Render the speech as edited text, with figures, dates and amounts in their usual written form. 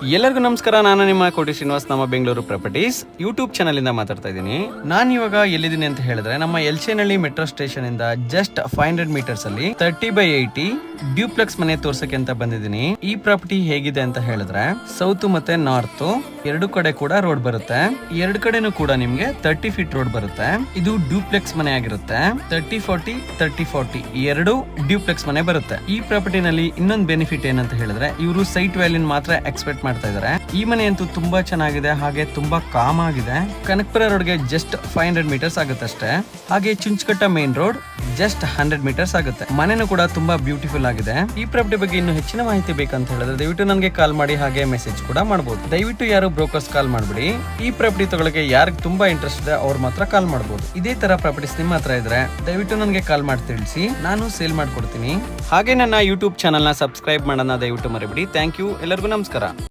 ಎಲ್ಲರಿಗೂ ನಮಸ್ಕಾರ. ನಾನು ನಿಮ್ಮ ಕೋಟಿ ಶ್ರೀನಿವಾಸ್, ನಮ್ಮ ಬೆಂಗಳೂರು ಪ್ರಾಪರ್ಟೀಸ್ ಯೂಟ್ಯೂಬ್ ಚಾನಲ್ ಇಂದ ಮಾತಾಡ್ತಾ ಇದ್ದೀನಿ. ನಾನು ಇವಾಗ ಎಲ್ಲಿದ್ದೀನಿ ಅಂತ ಹೇಳಿದ್ರೆ ನಮ್ಮ ಎಲ್ಚೇನಹಳ್ಳಿ ಮೆಟ್ರೋ ಸ್ಟೇಷನ್ ಇಂದ ಜಸ್ಟ್ 500 ಮೀಟರ್ಸ್ ಅಲ್ಲಿ 30/80 ಡ್ಯೂಪ್ಲೆಕ್ಸ್ ಮನೆ ತೋರ್ಸಕ್ಕೆ ಅಂತ ಬಂದಿದ್ದೀನಿ. ಈ ಪ್ರಾಪರ್ಟಿ ಹೇಗಿದೆ ಅಂತ ಹೇಳಿದ್ರೆ ಸೌತ್ ಮತ್ತೆ ನಾರ್ತ್ ಎರಡು ಕಡೆ ಕೂಡ ರೋಡ್ ಬರುತ್ತೆ. ಎರಡು ಕಡೆನೂ ಕೂಡ ನಿಮ್ಗೆ 30 ಫೀಟ್ ರೋಡ್ ಬರುತ್ತೆ. ಇದು ಡ್ಯೂಪ್ಲೆಕ್ಸ್ ಮನೆ ಆಗಿರುತ್ತೆ. 30-40 ಎರಡು ಡ್ಯೂಪ್ಲೆಕ್ಸ್ ಮನೆ ಬರುತ್ತೆ. ಈ ಪ್ರಾಪರ್ಟಿನಲ್ಲಿ ಇನ್ನೊಂದು ಬೆನಿಫಿಟ್ ಏನಂತ ಹೇಳಿದ್ರೆ ಇವರು ಸೈಟ್ ವ್ಯಾಲ್ಯೂ ಮಾತ್ರ ಎಕ್ಸ್ಪೆಕ್ಟ್ ಮಾಡ್ತಾ ಇದಾರೆ. ಈ ಮನೆ ಅಂತೂ ತುಂಬಾ ಚೆನ್ನಾಗಿದೆ, ಹಾಗೆ ತುಂಬಾ ಕಾಮ್ ಆಗಿದೆ. ಕನಕಪುರ ರೋಡ್ಗೆ ಜಸ್ಟ್ 500 ಮೀಟರ್ಸ್ ಆಗುತ್ತೆ ಅಷ್ಟೇ. ಹಾಗೆ ಚುಂಚಕಟ್ಟ ಮೇನ್ ರೋಡ್ ಜಸ್ಟ್ 100 ಮೀಟರ್ಸ್ ಆಗುತ್ತೆ. ಮನೆನೂ ಕೂಡ ತುಂಬಾ ಬ್ಯೂಟಿಫುಲ್ ಆಗಿದೆ. ಈ ಪ್ರಾಪರ್ಟಿ ಬಗ್ಗೆ ಇನ್ನು ಹೆಚ್ಚಿನ ಮಾಹಿತಿ ಬೇಕಂತ ಹೇಳಿದ್ರೆ ದಯವಿಟ್ಟು ನನಗೆ ಕಾಲ್ ಮಾಡಿ, ಹಾಗೆ ಮೆಸೇಜ್ ಕೂಡ ಮಾಡಬಹುದು. ದಯವಿಟ್ಟು ಯಾರು ಬ್ರೋಕರ್ಸ್ ಕಾಲ್ ಮಾಡಬೇಡಿ. ಈ ಪ್ರಾಪರ್ಟಿ ತಗೊಳ್ಳಕ್ಕೆ ಯಾರಿಗೆ ತುಂಬಾ ಇಂಟ್ರೆಸ್ಟ್ ಇದೆ ಅವ್ರು ಮಾತ್ರ ಕಾಲ್ ಮಾಡಬಹುದು. ಇದೇ ತರ ಪ್ರಾಪರ್ಟೀಸ್ ನಿಮ್ಮ ಹತ್ರ ಇದ್ರೆ ದಯವಿಟ್ಟು ನನಗೆ ಕಾಲ್ ಮಾಡಿ ತಿಳಿಸಿ, ನಾನು ಸೇಲ್ ಮಾಡ್ಕೊಡ್ತೀನಿ. ಹಾಗೆ ನನ್ನ ಯೂಟ್ಯೂಬ್ ಚಾನಲ್ ನ ಸಬ್ಸ್ಕ್ರೈಬ್ ಮಾಡೋಣ ದಯವಿಟ್ಟು ಮರಿಬೇಡಿ. Thank you. ಎಲ್ಲರಿಗೂ ನಮಸ್ಕಾರ.